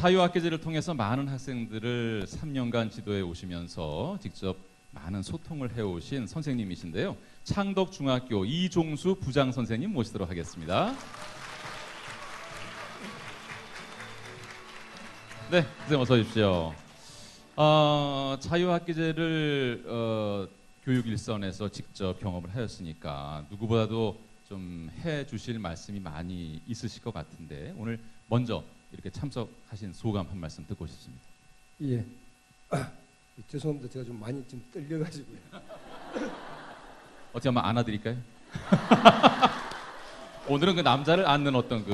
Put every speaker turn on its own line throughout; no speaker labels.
자유학기제를 통해서 많은 학생들을 3년간 지도해 오시면서 직접 많은 소통을 해오신 선생님이신데요. 창덕중학교 이종수 부장 선생님 모시도록 하겠습니다. 네, 선생님 어서 오십시오. 자유학기제를 교육 일선에서 직접 경험을 하였으니까 누구보다도 좀 해주실 말씀이 많이 있으실 것 같은데 오늘 먼저 이렇게 참석하신 소감 한 말씀 듣고 싶습니다.
예. 죄송합니다. 제가 좀 많이 좀 떨려가지고요.
어떻게 한번 안아드릴까요? 오늘은 그 남자를 안는 어떤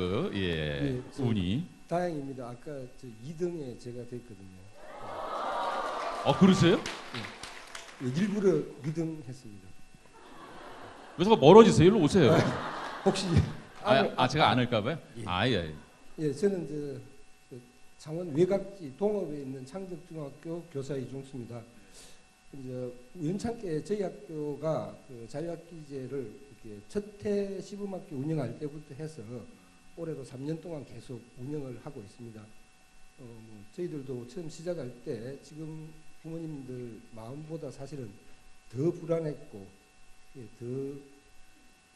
운이.
다행입니다. 아까 저 2등에 제가 됐거든요.
그러세요?
예, 일부러 2등 했습니다.
그래서 멀어지세요. 일로 오세요.
혹시
제가 안을까봐요?
예. 예, 저는 그 창원 외곽지 동업에 있는 창덕중학교 교사 이종수입니다. 이제 우연찮게 저희 학교가 그 자유학기제를 이렇게 첫해 시범학기 운영할 때부터 해서 올해도 3년 동안 계속 운영을 하고 있습니다. 저희들도 처음 시작할 때 지금 부모님들 마음보다 사실은 더 불안했고 더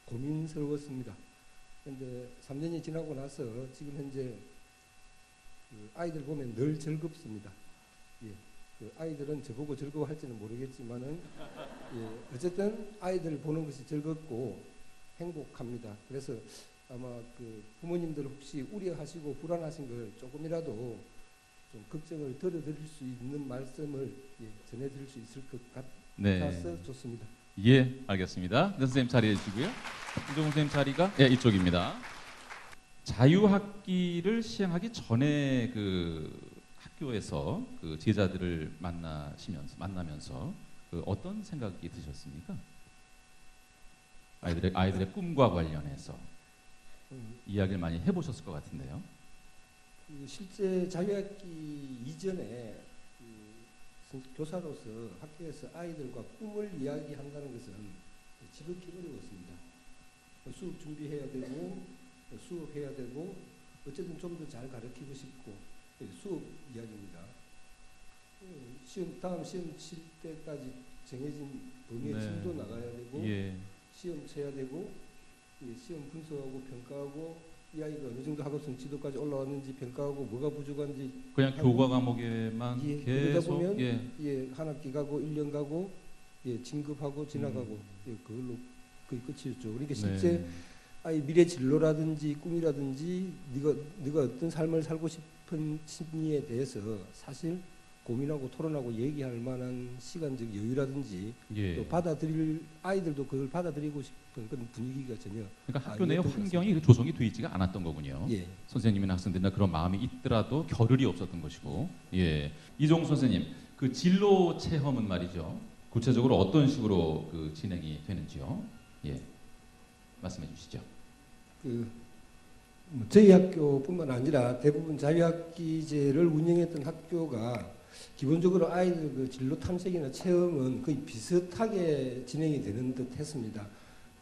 고민스러웠습니다. 그런데 3년이 지나고 나서 지금 현재 아이들 보면 늘 즐겁습니다. 예, 그 아이들은 저보고 즐거워할지는 모르겠지만은 어쨌든 아이들 보는 것이 즐겁고 행복합니다. 그래서 아마 그 부모님들 혹시 우려하시고 불안하신 걸 조금이라도 좀 걱정을 덜어드릴 수 있는 말씀을 전해드릴 수 있을 것 같아서 좋습니다.
예, 알겠습니다. 선생님 자리해 주시고요. 이종 선생님 자리가 이쪽입니다. 자유학기를 시행하기 전에 그 학교에서 그 제자들을 만나면서 그 어떤 생각이 드셨습니까? 아이들의 꿈과 관련해서 이야기를 많이 해보셨을 것 같은데요.
실제 자유학기 이전에 교사로서 학교에서 아이들과 꿈을 이야기한다는 것은 지극히 어려웠습니다. 수업 준비해야 되고 수업해야 되고 어쨌든 좀 더 잘 가르치고 싶고 수업 이야기입니다. 다음 시험 칠 때까지 정해진 범위의 침도 나가야 되고 시험 쳐야 되고 시험 분석하고 평가하고 이 아이가 어느 정도 학업성 지도까지 올라왔는지 평가하고 뭐가 부족한지
그냥 교과 과목에만 계속
보면 한 학기 가고 1년 가고 진급하고 지나가고 그걸로 거의 끝이었죠. 그러니까 실제 아이 미래 진로라든지 꿈이라든지 네가 어떤 삶을 살고 싶은 심리에 대해서 사실 고민하고 토론하고 얘기할 만한 시간적 여유라든지 또 아이들도 그걸 받아들이고 싶은 그런 분위기가 전혀
그러니까 학교 내 환경이 조성이 되어 있지가 않았던 거군요. 선생님이나 학생들이나 그런 마음이 있더라도 겨를이 없었던 것이고. 이종 선생님, 그 진로 체험은 말이죠. 구체적으로 어떤 식으로 그 진행이 되는지요? 말씀해 주시죠.
저희 학교뿐만 아니라 대부분 자유학기제를 운영했던 학교가 기본적으로 아이들 그 진로 탐색이나 체험은 거의 비슷하게 진행이 되는 듯 했습니다.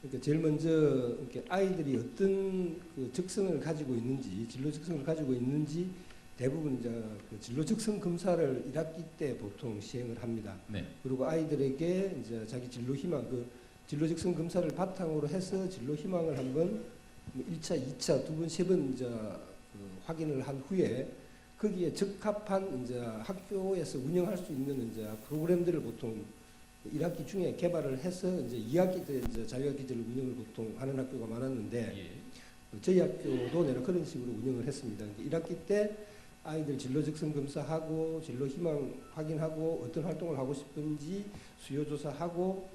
그러니까 제일 먼저 이렇게 아이들이 어떤 그 적성을 가지고 있는지, 진로 적성을 가지고 있는지 대부분 이제 그 진로 적성 검사를 1학기 때 보통 시행을 합니다. 그리고 아이들에게 이제 자기 진로 희망, 그 진로 적성 검사를 바탕으로 해서 진로 희망을 한번 1차, 2차, 2번, 3번 이제 확인을 한 후에 거기에 적합한 이제 학교에서 운영할 수 있는 이제 프로그램들을 보통 1학기 중에 개발을 해서 이제 2학기 때 이제 자유학기제를 운영을 보통 하는 학교가 많았는데 저희 학교도 내가 그런 식으로 운영을 했습니다. 1학기 때 아이들 진로 적성 검사하고 진로 희망 확인하고 어떤 활동을 하고 싶은지 수요 조사하고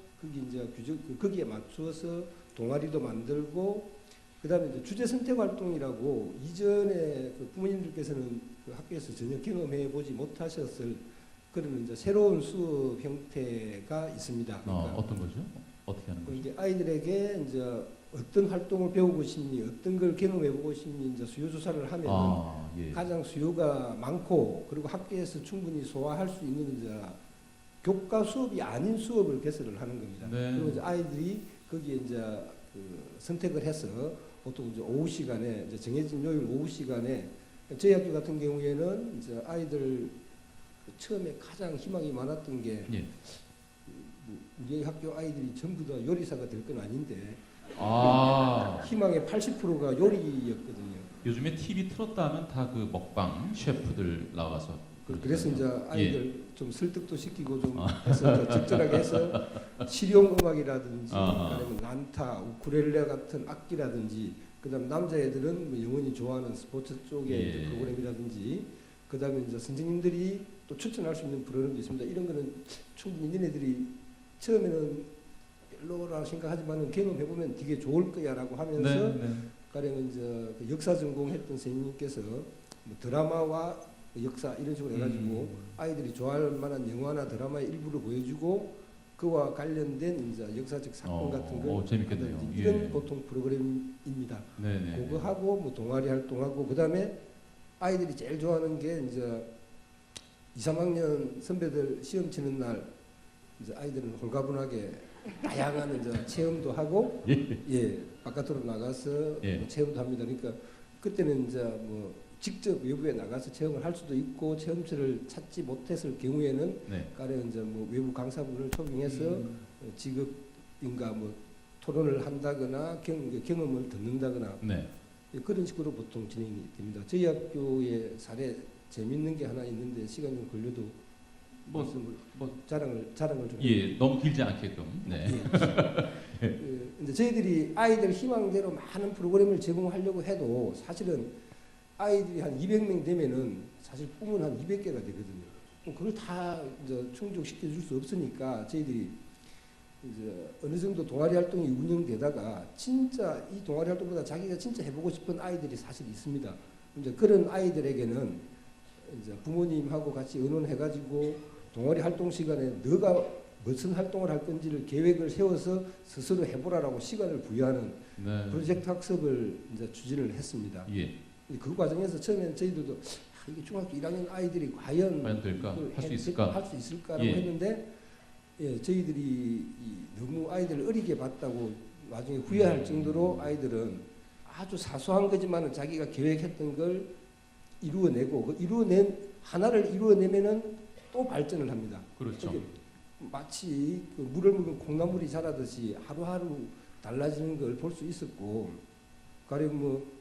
거기에 맞추어서 동아리도 만들고 그다음에 이제 주제 선택 활동이라고 이전에 그 부모님들께서는 그 학교에서 전혀 경험해 보지 못하셨을 그런 이제 새로운 수업 형태가 있습니다. 그러니까
어떤 거죠? 어떻게 하는 거죠?
아이들에게 이제 어떤 활동을 배우고 싶니, 어떤 걸 경험해 보고 싶니 이제 수요 조사를 하면 가장 수요가 많고 그리고 학교에서 충분히 소화할 수 있는 이제 교과 수업이 아닌 수업을 개설을 하는 겁니다. 그리고 이제 아이들이 거기에 이제 그 선택을 해서 보통 이제 오후 시간에 이제 정해진 요일 오후 시간에 저희 학교 같은 경우에는 이제 아이들 처음에 가장 희망이 많았던 게
예.
우리 학교 아이들이 전부 다 요리사가 될 건 아닌데 희망의 80%가 요리였거든요.
요즘에 TV 틀었다 하면 다 그 먹방 셰프들 나와서
그래서 이제 아이들 좀 설득도 시키고 좀 해서 적절하게 해서 실용음악이라든지 아니면 난타, 우쿨렐레 같은 악기라든지 그다음 남자애들은 뭐 영원히 좋아하는 스포츠 쪽의 이제 프로그램이라든지 그다음에 이제 선생님들이 또 추천할 수 있는 프로그램도 있습니다. 이런 거는 충분히 니네들이 처음에는 별로라 생각하지만 경험해보면 되게 좋을 거야라고 하면서 가령 이제 그 역사 전공했던 선생님께서 뭐 드라마와 역사 이런 식으로 해가지고 아이들이 좋아할 만한 영화나 드라마의 일부를 보여주고 그와 관련된 이제 역사적 사건 같은 걸
재밌겠네요.
이런 보통 프로그램입니다. 그거 하고 뭐 동아리 활동하고 그다음에 아이들이 제일 좋아하는 게 이제 2, 3학년 선배들 시험 치는 날 이제 아이들은 홀가분하게 다양한 이제 체험도 하고 바깥으로 나가서 뭐 체험도 합니다. 그러니까 그때는 이제 뭐 직접 외부에 나가서 체험을 할 수도 있고 체험처를 찾지 못했을 경우에는 가령 이제 뭐 외부 강사분을 초빙해서 직업인가 뭐 토론을 한다거나 경험을 듣는다거나 그런 식으로 보통 진행이 됩니다. 저희 학교의 사례 재밌는 게 하나 있는데 시간 좀 걸려도 자랑을 좀
너무 길지 않게끔.
이제 저희들이 아이들 희망대로 많은 프로그램을 제공하려고 해도 사실은 아이들이 한 200명 되면은 사실 꿈은 한 200개가 되거든요. 그걸 다 이제 충족시켜 줄 수 없으니까 저희들이 이제 어느 정도 동아리 활동이 운영되다가 진짜 이 동아리 활동보다 자기가 진짜 해보고 싶은 아이들이 사실 있습니다. 이제 그런 아이들에게는 이제 부모님하고 같이 의논해가지고 동아리 활동 시간에 너가 무슨 활동을 할 건지를 계획을 세워서 스스로 해보라라고 시간을 부여하는 프로젝트 학습을 이제 추진을 했습니다. 그 과정에서 처음에는 저희들도 이게 중학교 1학년 아이들이 과연
할 수 있을까라고
했는데 저희들이 너무 아이들을 어리게 봤다고 나중에 후회할 정도로 아이들은 아주 사소한 거지만 자기가 계획했던 걸 이루어내고 하나를 이루어내면은 또 발전을 합니다.
그렇죠.
마치 그 물을 먹은 콩나물이 자라듯이 하루하루 달라지는 걸 볼 수 있었고, 가령 뭐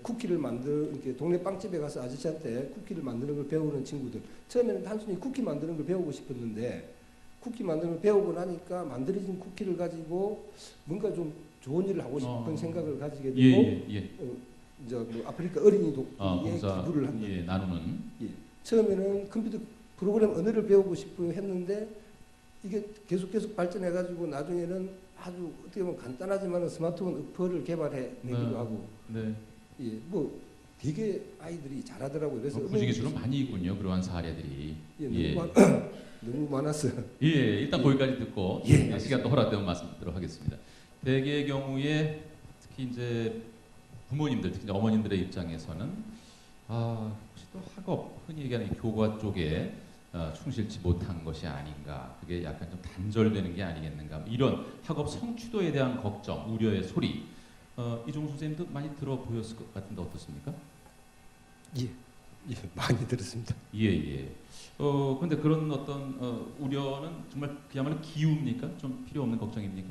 쿠키를 이렇게 동네 빵집에 가서 아저씨한테 쿠키를 만드는 걸 배우는 친구들, 처음에는 단순히 쿠키 만드는 걸 배우고 싶었는데 쿠키 만드는 걸 배우고 나니까 만들어진 쿠키를 가지고 뭔가 좀 좋은 일을 하고 싶은 생각을 가지게 되고 이제 뭐 아프리카 어린이 독기에 기부를 합니다.
나누는.
처음에는 컴퓨터 프로그램 언어를 배우고 싶어 했는데 이게 계속 발전해가지고 나중에는 아주 어떻게 보면 간단하지만 스마트폰 어플을 개발해 내기도 하고 뭐 되게 아이들이 잘하더라고요. 그래서
부지기수로 많이 있군요. 그러한 사례들이.
너무 많았어요.
일단 거기까지 듣고 시간 또 허락되면 말씀드리도록 하겠습니다. 대개의 경우에 특히 이제 부모님들, 특히 어머님들의 입장에서는 혹시 또 학업, 흔히 얘기하는 교과 쪽에 충실치 못한 것이 아닌가, 그게 약간 좀 단절되는 게 아니겠는가, 이런 학업 성취도에 대한 걱정, 우려의 소리, 이종수 선생님도 많이 들어보였을 것 같은데 어떻습니까?
많이 들었습니다.
근데 그런 어떤 우려는 정말 그야말로 기우입니까? 좀 필요 없는 걱정입니까?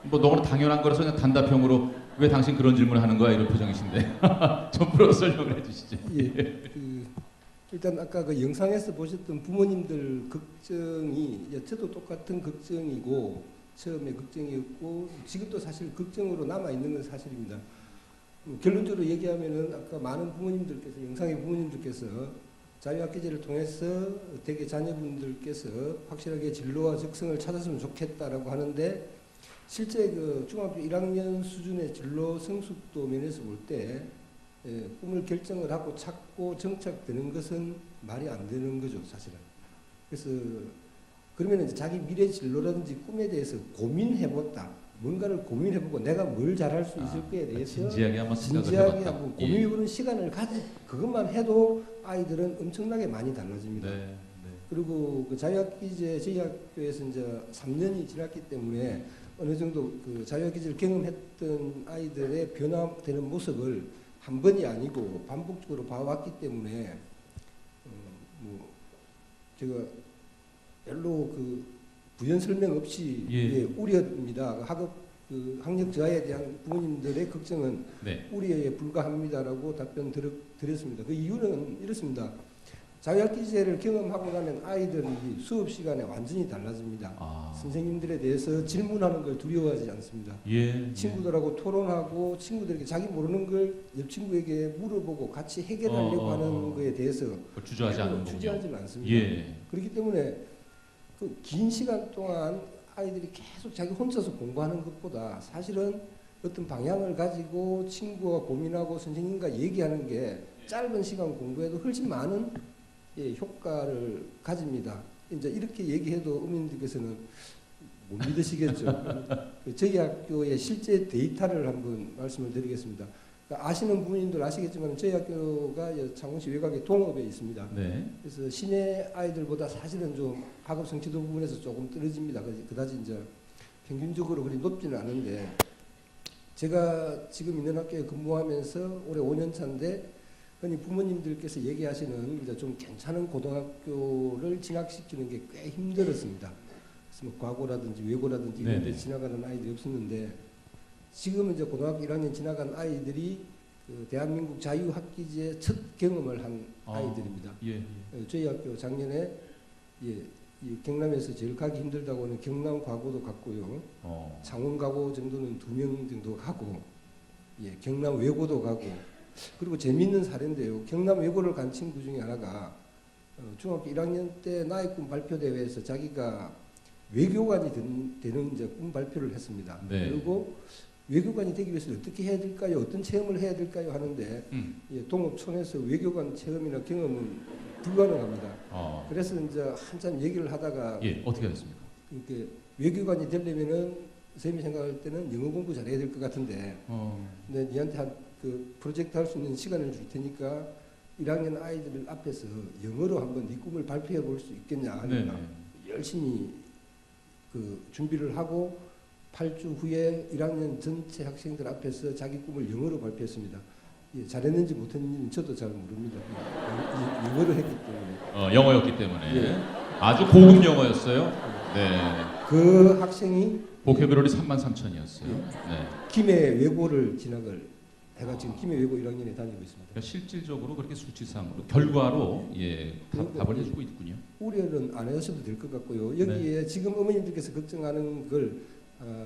뭐 너무 당연한 거라서 그냥 단답형으로 왜 당신 그런 질문을 하는 거야 이런 표정이신데 좀 풀어서 설명을 해주시죠.
일단 아까 그 영상에서 보셨던 부모님들 걱정이 저도 똑같은 걱정이고 처음에 걱정이었고 지금도 사실 걱정으로 남아 있는 건 사실입니다. 결론적으로 얘기하면은 아까 많은 부모님들께서 영상의 부모님들께서 자유학기제를 통해서 대개 자녀분들께서 확실하게 진로와 적성을 찾았으면 좋겠다라고 하는데 실제 그 중학교 1학년 수준의 진로 성숙도 면에서 볼 때 꿈을 결정을 하고 찾고 정착되는 것은 말이 안 되는 거죠, 사실은. 그래서 그러면 이제 자기 미래 진로라든지 꿈에 대해서 고민해봤다. 뭔가를 고민해보고 내가 뭘 잘할 수 있을 거에 대해서 진지하게 한번 고민해보는 시간을 그것만 해도 아이들은 엄청나게 많이 달라집니다. 그리고 그 자유학기제 저희 학교에서 이제 3년이 지났기 때문에 어느 정도 그 자유학기제를 경험했던 아이들의 변화되는 모습을 한 번이 아니고 반복적으로 봐왔기 때문에 뭐 제가 별로 그 부연 설명 없이 예, 우려입니다. 그 학력 저하에 대한 부모님들의 걱정은
네.
우려에 불과합니다라고 답변 드렸습니다. 그 이유는 이렇습니다. 자유학기제를 경험하고 나면 아이들이 수업 시간에 완전히 달라집니다. 선생님들에 대해서 질문하는 걸 두려워하지 않습니다. 친구들하고 토론하고 친구들에게 자기 모르는 걸 옆 친구에게 물어보고 같이 해결하려고 하는 거에 대해서 주저하지 않습니다. 그렇기 때문에 그 긴 시간 동안 아이들이 계속 자기 혼자서 공부하는 것보다 사실은 어떤 방향을 가지고 친구와 고민하고 선생님과 얘기하는 게 짧은 시간 공부에도 훨씬 많은 효과를 가집니다. 이제 이렇게 얘기해도 어머님들께서는 못 믿으시겠죠. 저희 학교의 실제 데이터를 한번 말씀을 드리겠습니다. 그러니까 아시는 부모님들 아시겠지만 저희 학교가 창원시 외곽의 동업에 있습니다.
네.
그래서 시내 아이들보다 사실은 좀 학업 성취도 부분에서 조금 떨어집니다. 그다지 이제 평균적으로 그리 높지는 않은데 제가 지금 있는 학교에 근무하면서 올해 5년 차인데 흔히 부모님들께서 얘기하시는 이제 좀 괜찮은 고등학교를 진학시키는 게 꽤 힘들었습니다. 그래서 뭐 과고라든지 외고라든지 이런 데 지나가는 아이들이 없었는데 지금 이제 고등학교 1학년 지나간 아이들이 그 대한민국 자유학기제 첫 경험을 한 아이들입니다. 저희 학교 작년에 이 경남에서 제일 가기 힘들다고 하는 경남 과고도 갔고요. 창원 과고 정도는 2명 정도 가고 경남 외고도 가고 그리고 재미있는 사례인데요. 경남 외고를 간 친구 중에 하나가 중학교 1학년 때 나의 꿈 발표 대회에서 자기가 외교관이 되는 이제 꿈 발표를 했습니다. 그리고 외교관이 되기 위해서 어떻게 해야 될까요? 어떤 체험을 해야 될까요? 하는데 동업촌에서 외교관 체험이나 경험은 불가능합니다. 그래서 이제 한참 얘기를 하다가
어떻게 됐습니까?
이렇게 외교관이 되려면은 선생님이 생각할 때는 영어 공부 잘해야 될 것 같은데 근데 니한테 그 프로젝트 할 수 있는 시간을 줄 테니까 1학년 아이들 앞에서 영어로 한번 네 꿈을 발표해 볼 수 있겠냐 하니까 열심히 그 준비를 하고 8주 후에 1학년 전체 학생들 앞에서 자기 꿈을 영어로 발표했습니다. 잘했는지 못했는지는 저도 잘 모릅니다. 영어로 했기 때문에.
영어였기 때문에. 아주 고급 영어였어요. 네.
그 학생이
보케브러리 33,000이었어요.
김해 외고를 진학을 해가 지금 김해 외고 1학년에 다니고 있습니다.
그러니까 실질적으로 그렇게 수치상으로 결과로 답을 해주고 있군요.
우려는 안 하셔도 될 것 같고요. 여기에 지금 어머님들께서 걱정하는 걸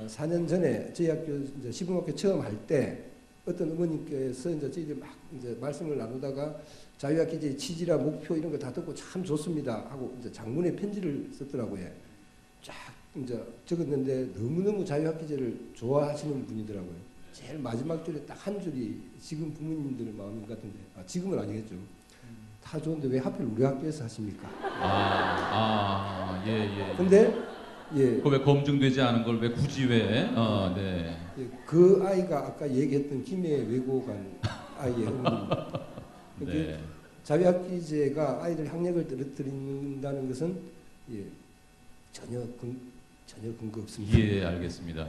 4년 전에 저희 학교 이제 시범학교 처음 할 때 어떤 어머님께서 이제 저희들 막 이제 말씀을 나누다가 자유학기제 취지라 목표 이런 거 다 듣고 참 좋습니다 하고 이제 장문의 편지를 썼더라고요. 쫙 이제 적었는데 너무너무 자유학기제를 좋아하시는 분이더라고요. 제일 마지막 줄에 딱 한 줄이 지금 부모님들 마음 같은데 지금은 아니겠죠. 다 좋은데 왜 하필 우리 학교에서 하십니까? 근데
왜 검증되지 않은 걸 왜 굳이 왜?
그 아이가 아까 얘기했던 김해 외고관 아이의 어머니. 자유학기제가 아이들 학력을 떨어뜨린다는 것은 전혀 근거 없습니다.
알겠습니다.